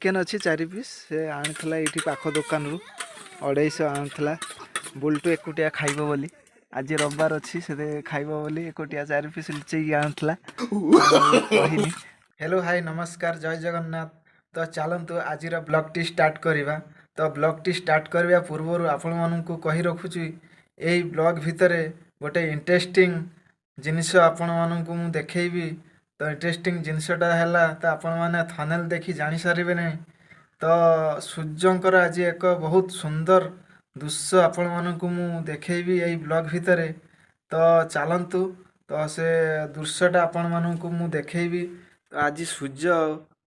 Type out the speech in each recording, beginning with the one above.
Chicken ଅଛି 4 piece ସେ ଆଣିଥିଲା ଏଇଠି ପାଖ ଦୋକାନରୁ 250 ଆଣିଥିଲା। ବୁଲଟୁ ଏକୁଟିଆ ଖାଇବ ବୋଲି ଆଜି ରବିବାର ଅଛି ସେ ଖାଇବ ବୋଲି ଏକୁଟିଆ 4 ପିସ୍ ଲୁଚେଇକି ଆଣିଥିଲା କହିନି। हेलो हाय नमस्कार जय जगन्नाथ। तो चलतु आज ब्लॉगटी स्टार्ट करवा। तो ब्लॉगटी स्टार्ट करने पूर्व आपण मानू कही रखुची यही ब्लॉग भितर गोटे इंटरेस्टिंग जिनिस आपण मानू मु देखी। तो इंटरेस्टिंग जिनसटा है तो आपण मैंने थनेल देखी जानी सारे नहीं। तो सूर्यंकर आज एक बहुत सुंदर दृश्य आपण मानू मु देखी यही ब्लॉग भितर। तो चलतु तो से दृश्यटा आपण मानू मु देखी। तो आज सूर्य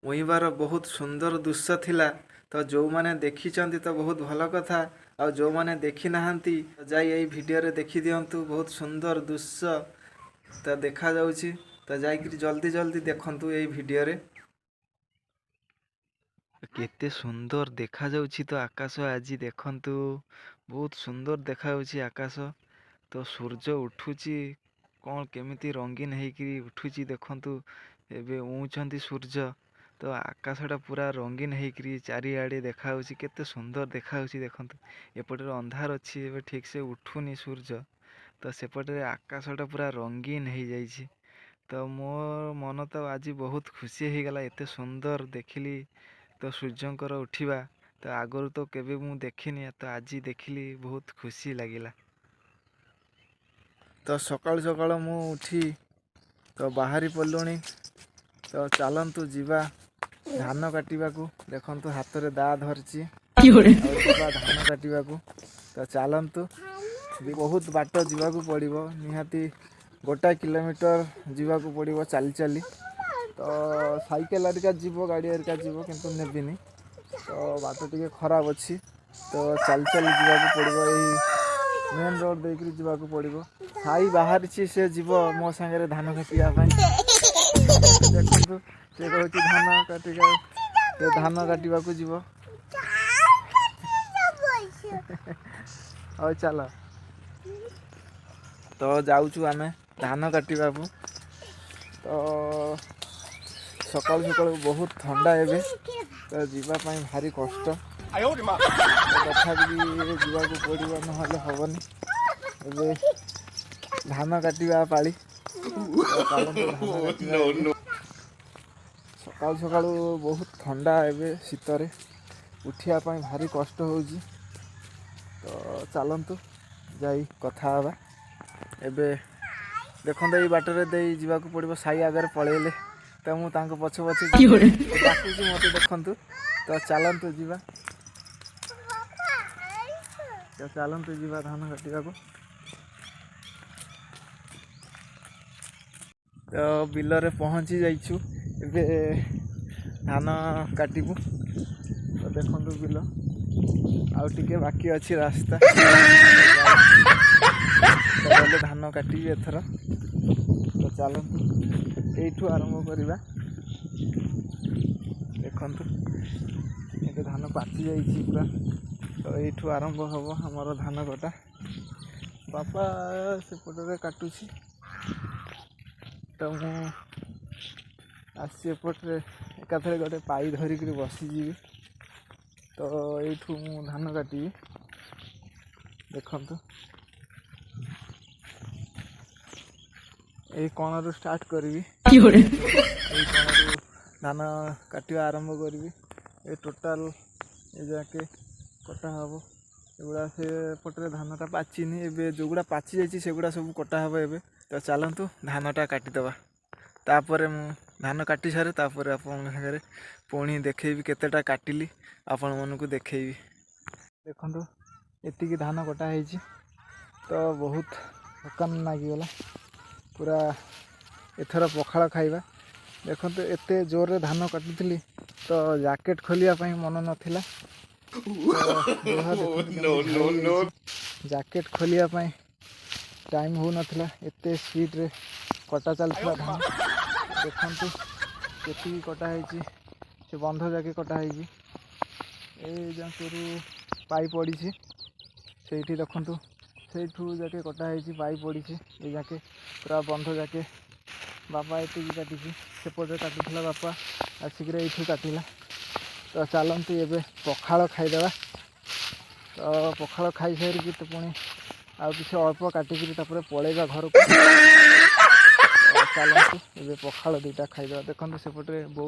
उइबार बहुत सुंदर दृश्य थिला। तो जो माने देखी तो बहुत भल कथा और जो माने देखी नाहंती जाई यही वीडियो रे देखी दियंतु बहुत सुंदर दृश्य तो देखा जाउची। तो जाइकरी जल्दी जल्दी देखंतु यही वीडियो रे केते सुंदर देखा जाउची। तो आकाश आज देखंतु बहुत सुंदर देखा जाउची आकाश। तो सूर्य उठुची कौन केमिति रंगीन हेकरी उठुची देखंतु एबे ऊँचंती सूर्य। तो आकाशटा पूरा रंगीन हेकरी चारिआडे देखा होची केते सुंदर देखा होची देखंतु। एपटे अंधार अच्छी एबे ठीक से उठुनी सूर्य। तो सेपटे आकाशटा पूरा रंगीन हो जाइए। तो मो मन तो आज बहुत खुशी हो गला एते सुंदर देखिली। तो सूर्यंकर उठिबा तो आगरू तो केबे मु देखिनी तो आज देखिली बहुत खुशी लगिला। तो सकाल सकाल मु उठी तो बाहरी पड़लुणी। तो चलतु जीवा धान काटिबा को देखंतु हाथ रे दा धरची धान काटिबा को। तो चलतु बहुत बाट जीवा पड़ो निहाती 1 किलोमीटर जीवा पड़ो चली चली। तो साइकेल हरिका जीव गाड़ी हरिका जीव किंतु नेबिनी। तो बाट टे खराब अच्छी तो चली चली जीवा पड़ो यही मेन रोड देकर जीवा पड़ो। साई बाहर से जीव मो सांगे धान काटिया देखु से कहूँ धान काटिका धान काटा जीव। और चल तो जाऊँ आम धान काटा। तो सकाल सकाल बहुत ठंडा एवं तो जीवाई भारी कष्ट तथापि जीवा पड़ो ना हेनी ए धान काटा पाली। सकाल सकाल बहुत ठंडा एवं शीतर उठापी भारी कष्ट हो। तो चलतु जाई कथा हवा एबे देखो ये बाटर दे जावाक पड़ो साई आगे पलैले। तो मुझे पछे पछे डाकुची मत देखु। तो चलतु जीवा तो चलतु जीवा धान काटा। तो बिल रे पहुँची जाइछु एबे धान काटिबू। तो देखु बिल आउ टिके बाकी अच्छी रास्ता तो धान काटी एथर। तो चलतु यू आरंभ करवा। देखु ये धान पाची जाइए पूरा। तो यू आरंभ हम आमर धान कटा। बापा सेपटे काटुची तो मु आसपटे एकाथरे गोटे पाई धरिक बसीजी। तो यू मु धान काटी देखु यही कण रू स्टार्ट करी धान काटा आरंभ करी। ये टोटाल ये जाके कटा हम एगुड़ा से पटे धानटा पाचिनी एवं जोगुड़ा पाची जाइए सेगुड़ा सब कटा हम एवं। तो चलतु धानटा काटिदवा तापर मु धान काटी सारे तापर आपन सागरे पुणी देखेबी केतेटा काटिली आपण मानकु देखेबी। देखंतु एतिकी धान कटा ହେଇଛି। तो बहुत थकान लागिगला पूरा एथर पखाड़ खाइबा। देखंतु एते जोर रे धान काटुथली तो जैकेट खोलिया पई मन नथिला। जैकेट खोलिया पई टाइम हो नथिला एते स्पीड रे कटा चलता धान। देखंतु केती कटा ହେଇଛି से बंध जाके कटा ହେଇଛି। ए जाकेरू पाई पड़ी से देखु से जाके कटा ହେଇଛି पाई पड़ी ये जाके पूरा बंध जाके बापा ये काटी सेपटे काटुला बापा आसिक ये काटिला। तो चलती एवं पखाड़ खाईदे। तो पखाड़ खाई सारिकी तो पुणी आउ कि अल्प काटिकी पलैया घर को। चलतु ए पखाड़ दुईटा खाईदे। देखो सेपटे बो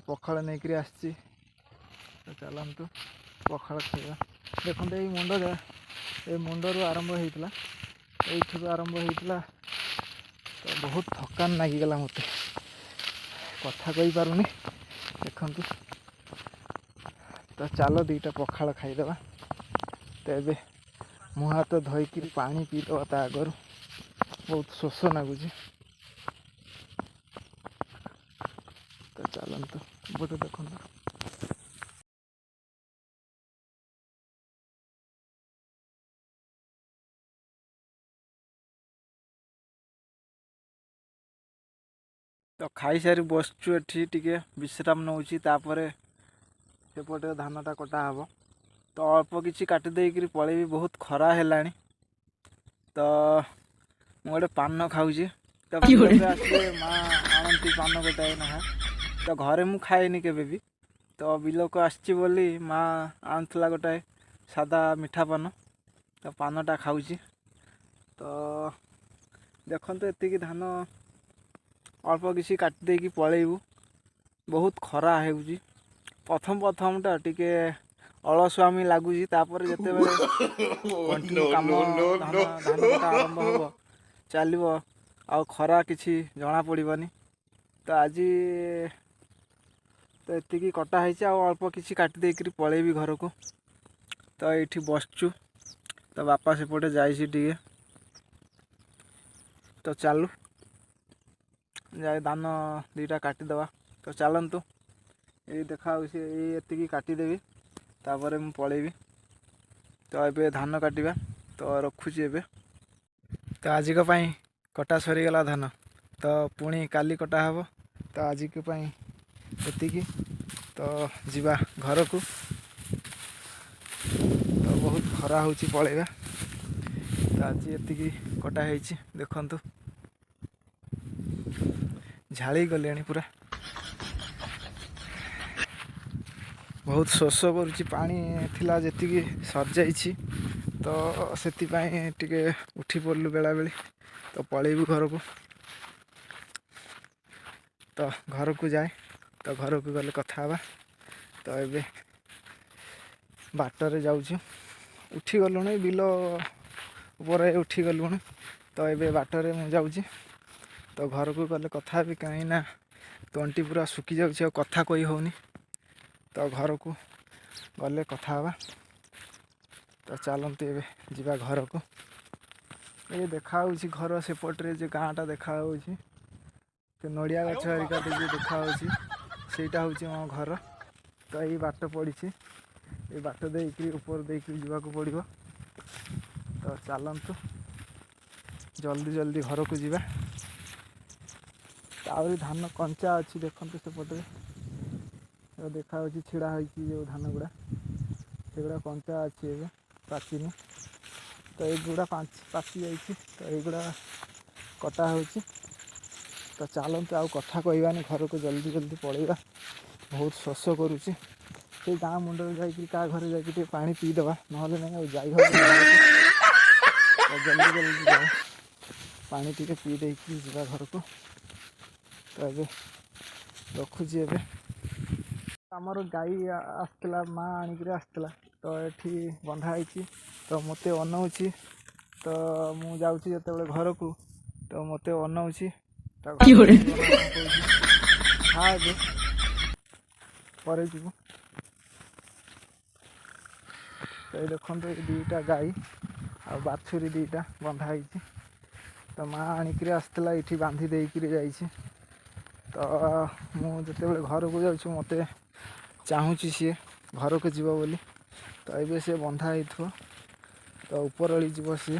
पखाड़ नहीं आसी। तो चलतु पखाड़ खाइबा। देखो ये मुंडर आरंभ होता ये आरंभ होता। तो बहुत थकान लगिगला मत कथा कही पारुनी। देखु तो चलो दुईटा पखाड़ खाईदे। तो ये मुँह हाथ धोईकी पानी पीदे ता आगर बहुत शोष लगुच। तो चलतु बोटे देखु तो खाई सारी बसचु एठी टिके विश्राम नौची। तापरे सेपटे धानटा कटा हब। तो अल्प किसी काटी देकरी पलैबी बहुत खरा है। तो गोटे पान खाऊँ। तो आसले माँ आनती पान गोटाए ना। तो घरे मु खाएनी केबे भी। तो बिल को आसची बोली माँ आनला गोटाए सादा मिठा पान। तो पानटा खाऊँ। तो देखो एतिकी धान अल्प किसी काटी देकी पलैबू। बहुत खरा है प्रथम प्रथमटा टिके अलसुआमी लगुच। जिते कंटिन्यू कम धान कटा आरंभ हम चलो आ खरा किसी जना पड़ोनी। तो आज तो ये कटाई अल्प किसी काटी देकरी पलैबी घर को। तो ये बसचु। तो बापा सेपटे जाइए। तो चलू जाए धान दुईटा काटिदेवा। तो चलतु ये देखा ये काटिदेवी तापर मु पलैबी। तो ये धान काटिबा। तो रखुची एबे। तो आज कटा सरीगला धान। तो पुणी काली कटा हब। तो आज एतिकी। तो जीवा घर को। तो बहुत खरा होची पलैबा। तो आज एतिकी कटा है। देखंतु झाड़ी गले पूरा बहुत शोष करुच्ची। पानी थिला जेतिकी सर जाइछि। तो सेतिपाई टिके उठी पड़लु बेला बेली। तो पलैबू घर को। तो घर को जाए। तो घर को गले कथा हवा। तो ये बाटर जाऊँ उठी गलु बिल ऊपर उठी गलु। तो ये बाटर मु जाऊँ। तो घर को गले कथा भी कहीं ना तंटी पूरा सुखी जाऊँ कथा कही होनी। तो घर को गले कथा हवा। तो चलते ये जीवा घर को। ये देखा घर सेपटे जो गाँटा देखा तो नड़िया गछ हरिका देखा सेटा हूँ मो घर। तो ये बाट पड़ी ये बाट देकरी ऊपर देकरी जावाक पड़ो। तो चलतु जल्दी जल्दी घर को जीवा। आहरी धान कंचा अच्छी देखते सेपटे देखा छिड़ा जो धान गुड़ा सेगुड़ा कंचा अच्छी ए पाचिनी। तो युगुड़ा पाची जा। तो युगुड़ा कटा हो। तो चलते आउ कथा कहवानी घर को जल्दी जल्दी पलैबा। बहुत शोष करुच्ची। से गाँ मुंडे जा घर जा पा पीदे ना नहीं जाइ जल्दी जल्दी जाए पानी टी पी दे जा घर को। तो ये रखुची ए आमर गाई आसला माँ आणिक आसला। तो ये बंधाई। तो मत अनाऊँची। तो मु जाऊँगी जो घर को। तो मत अनाऊँची हाँ पर जीव। तो ये देखो ये दुईटा गाई आ बाछुरी दुईटा बंधाई। तो माँ आणिक आसला ये बांधी देकर जाइए। तो मुझे घर को जाऊँ मत चाहूँगी सी घर को जीव बोली। तो ये सी बंधा हो। तो ऊपर ओली जीव सी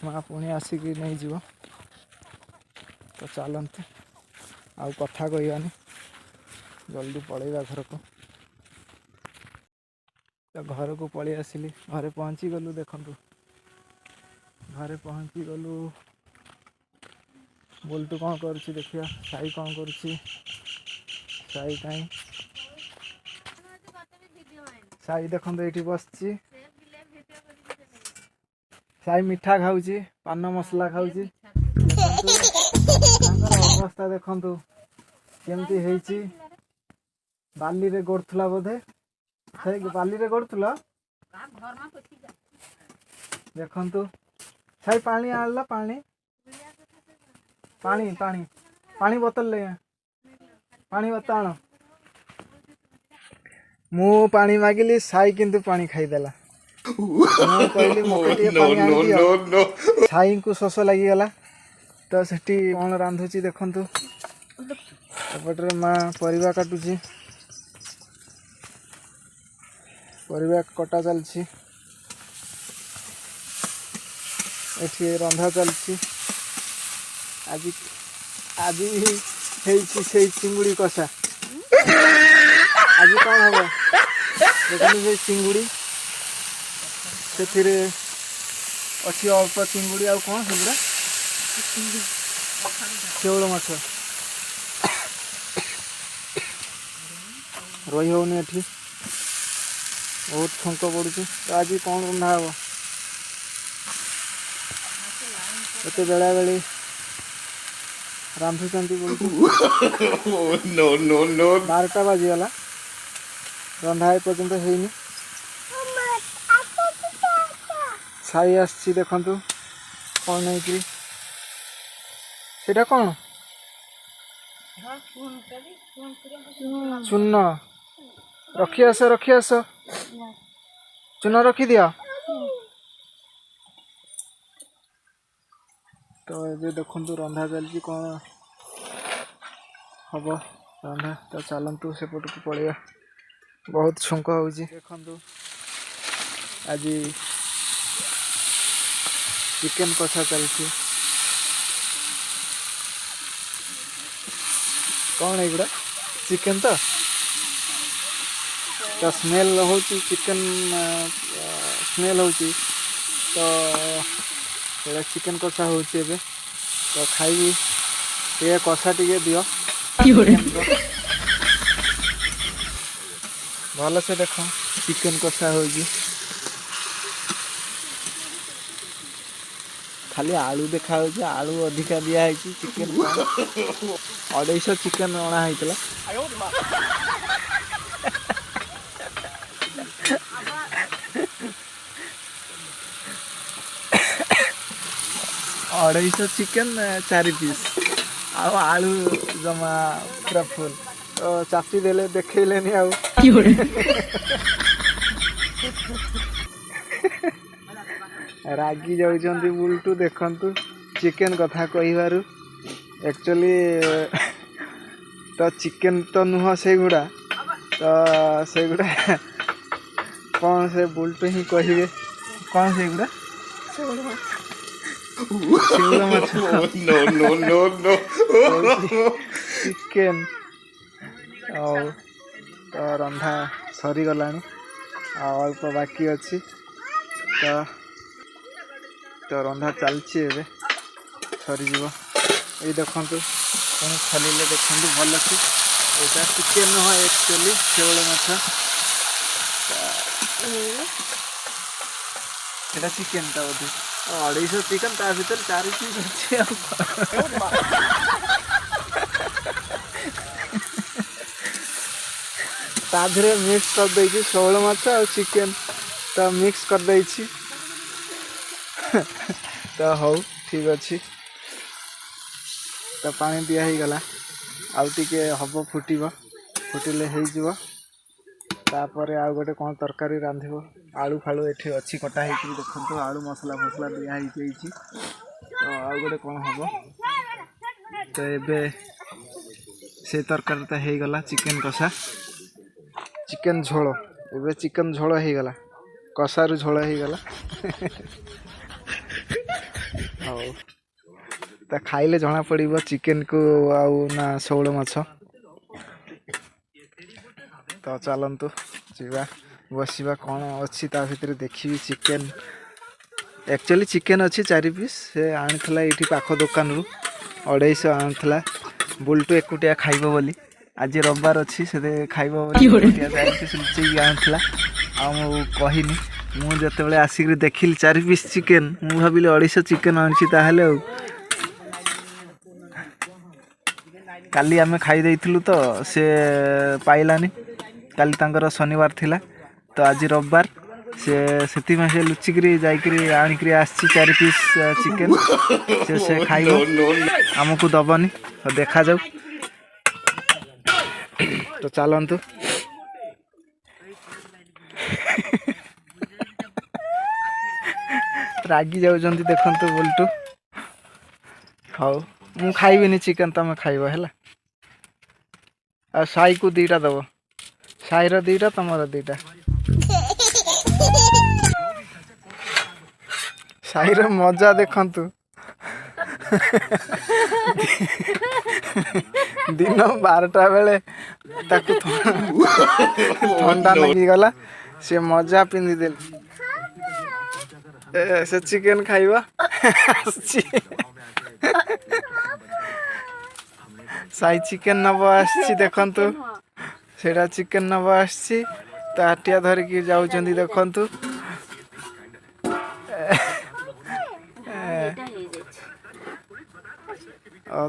माँ पुणी आसिक नहीं जीव। तो चलते आउ कथा कहवानी जल्दी पलैबा घर को। तो घर को पलि आसिली घरे पहुँची गलु। देखु घरे पहुँची गलु। बोलतु कौन करुच्ची देखिया साई कौन करुच्ची साई कहीं साई देखो ये बस साई मिठा खाऊँ पान मसला खाऊँ अवस्था देखु केमती बाली रे गड़ुला बोधे बाली रे गड़ुला देखु साई पानी आला पानी पानी पानी पानी बोतल ले पानी बोतल आण मु पानी मागिली साई किंतु पानी खाईदेला साई को शोष लगिगला तो सेठी कौन रांधुची देखंतु एपटे माँ परिवा काटुची परिवा कटा चलछि एठी रंधा चलछि आज आज से चिंगुड़ी कषा आज कौन हम देखनी से चिंगुड़ी से अच्छी अल्प चिंगुड़ी आ कौन से शेउल माछ रही होनी एठी बहुत छंक पड़ुଛି तो आज कौन रंधा हम एत बेला बेली रांधुचंती बोलू 12टा बाजीगला रंधा एपर्यंत ହେଇନି साई आसी देखंतु कौन नहीं सेटा कौन चून रखी आस चून रखी दिया तो ये देखु रंधा चलती कौन हम रंधा तो चलतु सेपट को पड़िया बहुत छुंक हो देखु आज चिकेन कषा चलती कौन एगुड़ा चिकेन तो स्मेल हो चिकेन स्मेल हो तो चिकेन कषा हो तो खाइबी ये कषा टे दियो भल से देख चिकेन कषा हो खाली आलू देखा आलू अधिका दिखाई चिकेन 250 चिकेन अणा होता 250 चिकेन 4 पीस आलू जमा पूरा फुल तो चापी देले देखले आउ रागी जाऊँ बुलटू देखंतु चिकेन कथा कहिबारु एक्चुअली तो चिकेन तो नुह से गुड़ा तो से गुड़ा कौन से बुलटू ही कहे कौन से गुड़ा चिकेन तो रंधा सरी गला अल्प बाकी अच्छी तो रंधा चलती सरीज ये देखु पुणी खोलिले देखु भल से यहाँ चिकेन नुह एक्चुअली शेउल माछ এটা চিকেনটা बोधे 250 चिकेन ता भीतर 4 पीस अच्छे ताधरे मिक्स कर देछि शोल माछ और चिकेन तो मिक्स कर देछि तो हो ठीक अच्छे तो पानी दिया ही गला आउ टिके हब फुटिब फुटिले हो तापर आउ गोटे कौन तरकारी रांधिब आलू फालू एठी अच्छी कटा हो देखो आलू मसला फसला दिखाई तो आउ गोटे कौन हम तो ये से तरकारी तो हो गला चिकेन कषा चिकेन झोल एबे चिकेन झोल हो गला कषारू झोल हो गला तो खाइले जना पड़िबो चिकेन को आउ ना शौल माछ तो चलतु जीवा बसवा कौन अच्छी ता भीतर देखी चिकेन एक्चुअली चिकेन अच्छी 4 पीस से आनीला ये पाख दुकान रु 250 आनीला बुलटू एकुटिया खाइब बोली आज रविवार अच्छी से खाइब बोली 4 पीस लुचेक आनीला ଆଉ କହିନି ମୁଁ ଯେତେବେଳେ ଆସିକି ଦେଖିଲି 4 ପିସ୍ ଚିକେନ୍ ମୁଁ ଭାବିଲି 250 ଚିକେନ୍ ଆଣିଛି ତାହେଲେ। ଆଉ କାଲି ଆମେ ଖାଇ ଦେଇଥିଲୁ ତ ସେ ପାଇଲାନି, କାଲି ତାଙ୍କର ଶନିବାର ଥିଲା ତ ଆଜି ରବିବାର, ସେଥିପାଇଁ ସେ ଲୁଚିକିରି ଯାଇକିରି ଆଣିକିରି ଆସିଛି 4 ପିସ୍ ଚିକେନ୍। ସେ ଖାଇବ, ଆମକୁ ଦବନି। ଦେଖାଯାଉ। ତ ଚାଲନ୍ତୁ। ରାଗି ଯାଉଛନ୍ତି ଦେଖନ୍ତୁ ବୁଲଟୁ। ହଉ ମୁଁ ଖାଇବିନି ଚିକେନ୍, ତମେ ଖାଇବ ହେଲା। ଆଉ ସାଇକୁ 2ଟା ଦବ, ସାଇର 2ଟା ତମର 2ଟା। ସାଇର ମଜା ଦେଖନ୍ତୁ। ଦିନ 12ଟା ବେଳେ ତାକୁ ଥଣ୍ଡା ଲାଗିଗଲା, ସେ ମଜା ପିନ୍ଧିଦେଲି। ସେ ଚିକେନ୍ ଖାଇବା ଆସିଛି। ସାଇ ଚିକେନ୍ ନବ ଆସିଛି ଦେଖନ୍ତୁ, ସେଇଟା ଚିକେନ୍ ନବ ଆସିଛି। ତାଟିଆ ଧରିକି ଯାଉଛନ୍ତି ଦେଖନ୍ତୁ।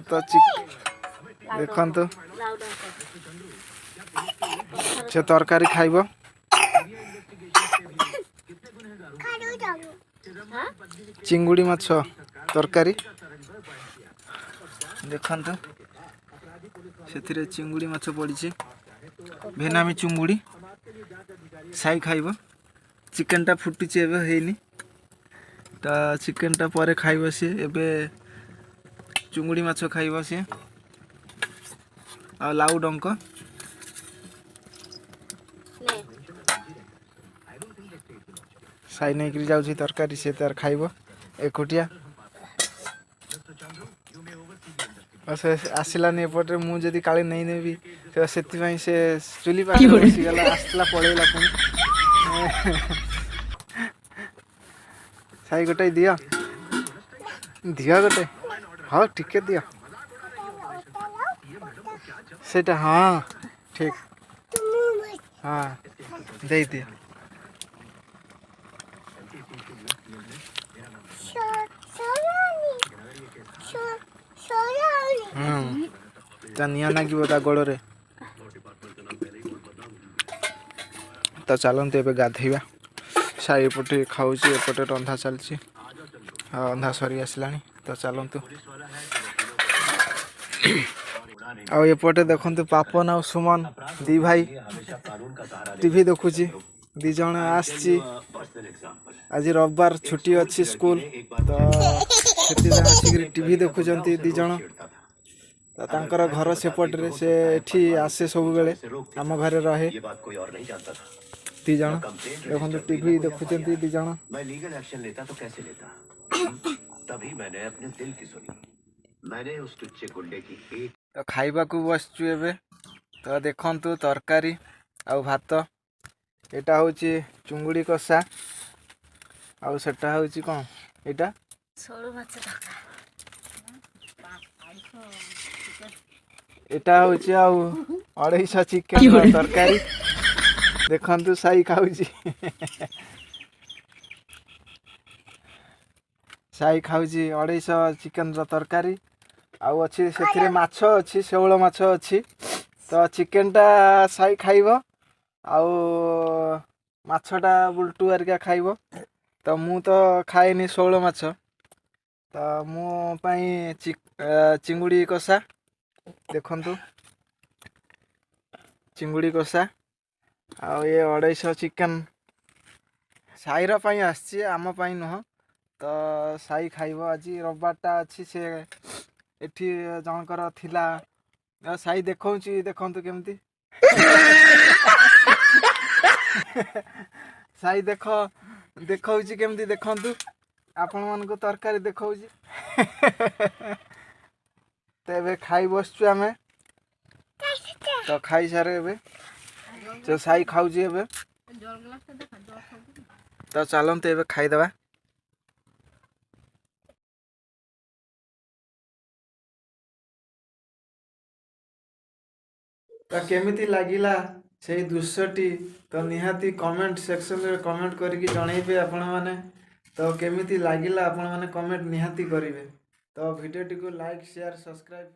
ତ ଦେଖନ୍ତୁ ସେ ତରକାରୀ ଖାଇବ। ଚିଙ୍ଗୁଡ଼ି ମାଛ ତରକାରୀ ଦେଖନ୍ତୁ, ସେଥିରେ ଚିଙ୍ଗୁଡ଼ି ମାଛ ପଡ଼ିଛି, ଭେନାମୀ ଚିଙ୍ଗୁଡ଼ି। ସାଇ ଖାଇବ। ଚିକେନ୍ଟା ଫୁଟିଛି, ଏବେ ହେଇନି। ତ ଚିକେନ୍ଟା ପରେ ଖାଇବ ସିଏ, ଏବେ ଚୁଙ୍ଗୁଡ଼ି ମାଛ ଖାଇବ ସିଏ। ଆଉ ଲାଉ ଡଙ୍କ ସାଇ ନେଇକରି ଯାଉଛି ତରକାରୀ, ସେ ତାର ଖାଇବ ଏକୁଟିଆ। ସେ ଆସିଲାନି ଏପଟରେ, ମୁଁ ଯଦି କାଳେ ନେଇନେବି ତ ସେଥିପାଇଁ ସେ ଚୁଲି ପାଖରେ ବସିଗଲା, ଆସିଥିଲା ପଳେଇଲା ପୁଣି। ସାଇ ଗୋଟେ ଦିଅ ଗୋଟେ, ହଉ ଟିକେ ଦିଅ ସେଇଟା। ହଁ ଠିକ୍, ହଁ ଦେଇଦିଅ। ତା ନିଆଁ ଲାଗିବ ତା ଗୋଡ଼ରେ। ତ ଚାଲନ୍ତୁ ଏବେ ଗାଧୋଇବା। ସାଇ ଏପଟେ ଖାଉଛି, ଏପଟେ ରନ୍ଧା ଚାଲିଛି। ରନ୍ଧା ସରି ଆସିଲାଣି, ତ ଚାଲନ୍ତୁ। ଆଉ ଏପଟେ ଦେଖନ୍ତୁ ପାପନ ଆଉ ସୁମନ 2 ଭାଇ ଟିଭି ଦେଖୁଛି। 2 ଜଣ ଆସିଛି, ଆଜି ରବିବାର ଛୁଟି ଅଛି ସ୍କୁଲ, ତ ସେଥିପାଇଁ ଆସିକିରି ଟିଭି ଦେଖୁଛନ୍ତି 2 ଜଣ। ତ ତାଙ୍କର ଘର ସେପଟରେ, ସେ ଏଠି ଆସେ ସବୁବେଳେ, ଆମ ଘରେ ରହେ। 2 ଜଣ ଦେଖନ୍ତୁ ଟିଭି ଦେଖୁଛନ୍ତି 2 ଜଣ। ତ ଖାଇବାକୁ ବସିଛୁ ଏବେ। ତ ଦେଖନ୍ତୁ ତରକାରୀ ଆଉ ଭାତ, ଏଇଟା ହେଉଛି ଚୁଙ୍ଗୁଡ଼ି କଷା, ଆଉ ସେଟା ହେଉଛି କ'ଣ, ଏଇଟା ଏଇଟା ହେଉଛି ଆଉ 250 ଚିକେନ୍ ତରକାରୀ। ଦେଖନ୍ତୁ ସାଇ ଖାଉଛି। ସାଇ ଖାଉଛି 250 ଚିକେନ୍ର ତରକାରୀ, ଆଉ ଅଛି ସେଥିରେ ମାଛ ଅଛି, ଶେଉଳ ମାଛ ଅଛି। ତ ଚିକେନ୍ଟା ସାଇ ଖାଇବ, ଆଉ ମାଛଟା ବୁଲଟୁ ହେରିକା ଖାଇବ। ତ ମୁଁ ତ ଖାଏନି ଶେଉଳ ମାଛ, ତ ମୋ ପାଇଁ ଚିଙ୍ଗୁଡ଼ି କଷା ଦେଖନ୍ତୁ, ଚିଙ୍ଗୁଡ଼ି କଷା। ଆଉ ଏ 250 ଚିକେନ୍ ସାଇର ପାଇଁ ଆସିଛି, ଆମ ପାଇଁ ନୁହଁ। ତ ସାଇ ଖାଇବ, ଆଜି ରବିବାରଟା ଅଛି। ସେ ଏଠି ଜଣଙ୍କର ଥିଲା, ସାଇ ଦେଖଉଛି ଦେଖନ୍ତୁ କେମିତି। ସାଇ ଦେଖଉଛି କେମିତି ଦେଖନ୍ତୁ, ଆପଣମାନଙ୍କୁ ତରକାରୀ ଦେଖଉଛି। ତ ଏବେ ଖାଇ ବସିଛୁ ଆମେ, ତ ଖାଇସାରେ ଏବେ ସେ ସାଇ ଖାଉଛି ଏବେ। ତ ଚାଲନ୍ତୁ ଏବେ ଖାଇଦେବା। ତ କେମିତି ଲାଗିଲା ସେଇ ଦୃଶ୍ୟଟି ତ ନିହାତି କମେଣ୍ଟ ସେକ୍ସନରେ କମେଣ୍ଟ କରିକି ଜଣେଇବେ ଆପଣମାନେ। ତ କେମିତି ଲାଗିଲା ଆପଣମାନେ କମେଣ୍ଟ ନିହାତି କରିବେ। ତ ଭିଡ଼ିଓଟିକୁ ଲାଇକ୍ ସେୟାର ସବସ୍କ୍ରାଇବ୍